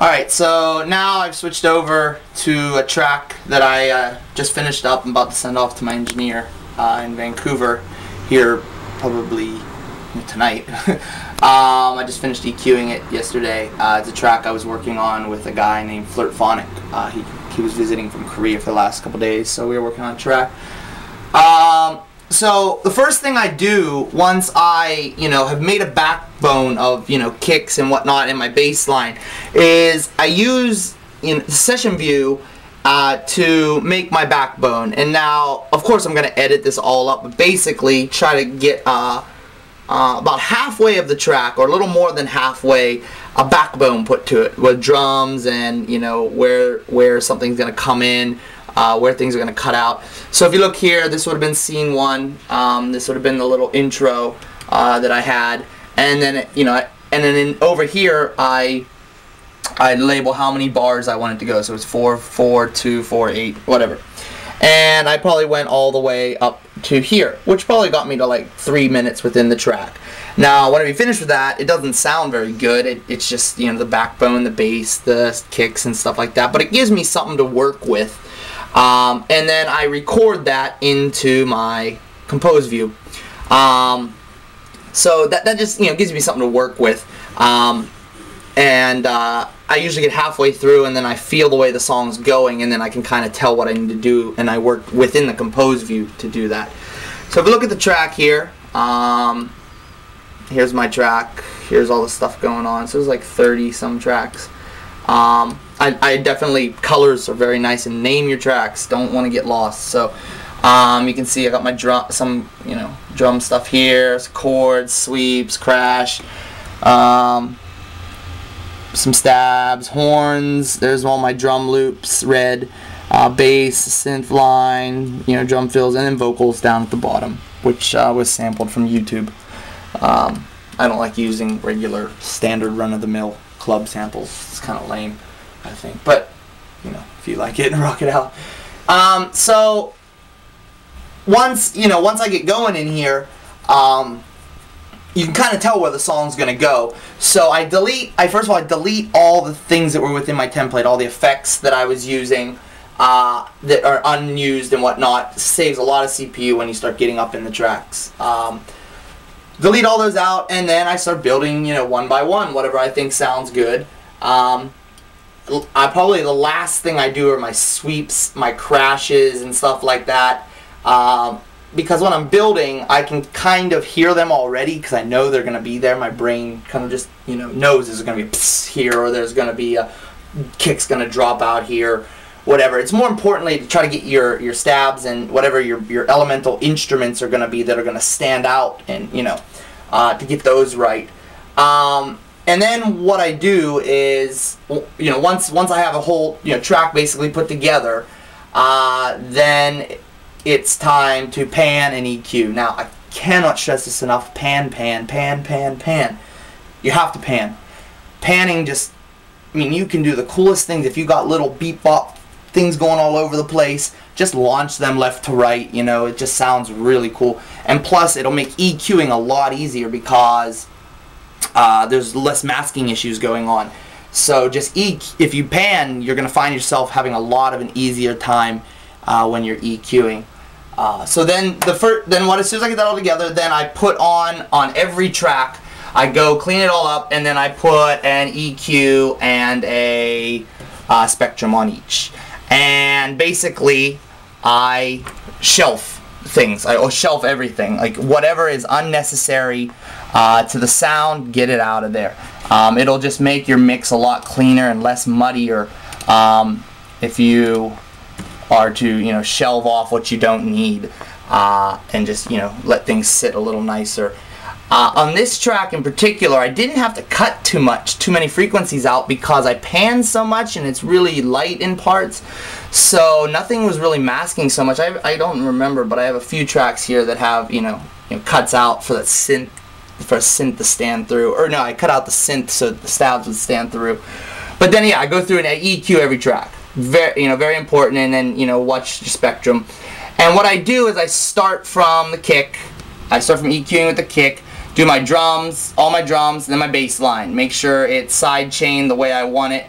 Alright, so now I've switched over to a track that I just finished up. I'm about to send off to my engineer in Vancouver here probably tonight. I just finished EQing it yesterday. It's a track I was working on with a guy named Flirtphonic. He was visiting from Korea for the last couple days, so we were working on a track. So the first thing I do once I, have made a backbone of, kicks and whatnot in my bass line is I use the session view to make my backbone. And now, of course, I'm going to edit this all up, but basically try to get about halfway of the track, or a little more than halfway, a backbone put to it with drums and, where something's going to come in. Where things are going to cut out. So if you look here, this would have been scene 1. This would have been the little intro that I had, and then over here I label how many bars I want it to go. So it's 4, 4, 2, 4, 8, whatever. And I probably went all the way up to here, which probably got me to like 3 minutes within the track. Now, when we finish with that, it doesn't sound very good. It's just the backbone, the bass, the kicks, and stuff like that. But it gives me something to work with. And then I record that into my compose view. So that just gives me something to work with. I usually get halfway through, and then I feel the way the song's going, and then I can kind of tell what I need to do, and I work within the compose view to do that. So if we look at the track here, here's my track. Here's all the stuff going on. So there's like 30 some tracks. I definitely, colors are very nice, and name your tracks. Don't want to get lost. So you can see I got my drum stuff here, chords, sweeps, crash, some stabs, horns. There's all my drum loops, red, bass, synth line, drum fills, and then vocals down at the bottom, which was sampled from YouTube. I don't like using regular standard run-of-the-mill club samples. It's kind of lame, I think, but if you like it, rock it out. So once I get going in here, you can kind of tell where the song's gonna go. So first of all I delete all the things that were within my template, all the effects that I was using that are unused and whatnot. Saves a lot of CPU when you start getting up in the tracks. Delete all those out, and then I start building, one by one, whatever I think sounds good. Probably the last thing I do are my sweeps, my crashes, and stuff like that. Because when I'm building, I can kind of hear them already because I know they're going to be there. My brain kind of just, knows there's going to be a pss here, or there's going to be a kick's going to drop out here, whatever. It's more importantly to try to get your stabs and whatever your elemental instruments are going to be that are going to stand out, and to get those right. And then what I do is, once I have a whole track basically put together, then it's time to pan and EQ. Now I cannot stress this enough: pan, pan, pan, pan, pan. You have to pan. Panning just, you can do the coolest things. If you got little beep bop things going all over the place, just launch them left to right. It just sounds really cool. And plus, it'll make EQing a lot easier because there's less masking issues going on. So just if you pan, you're gonna find yourself having a lot of an easier time when you're EQing. So then as soon as I get that all together, then I put on every track, I go clean it all up, and then I put an EQ and a spectrum on each. And basically, I shelf things. I shelf everything. Like whatever is unnecessary to the sound, get it out of there. It'll just make your mix a lot cleaner and less muddier if you are to shelve off what you don't need and just let things sit a little nicer. On this track in particular, I didn't have to cut too many frequencies out because I panned so much and it's really light in parts, so nothing was really masking so much. I don't remember, but I have a few tracks here that have cuts out for that synth, for a synth to stand through, or no, I cut out the synth so the stabs would stand through. But then I go through and I EQ every track, very important, and then watch the spectrum. And what I do is I start from the kick. I start from EQing with the kick, do my drums, all my drums, and then my bass line. Make sure it's side chained the way I want it.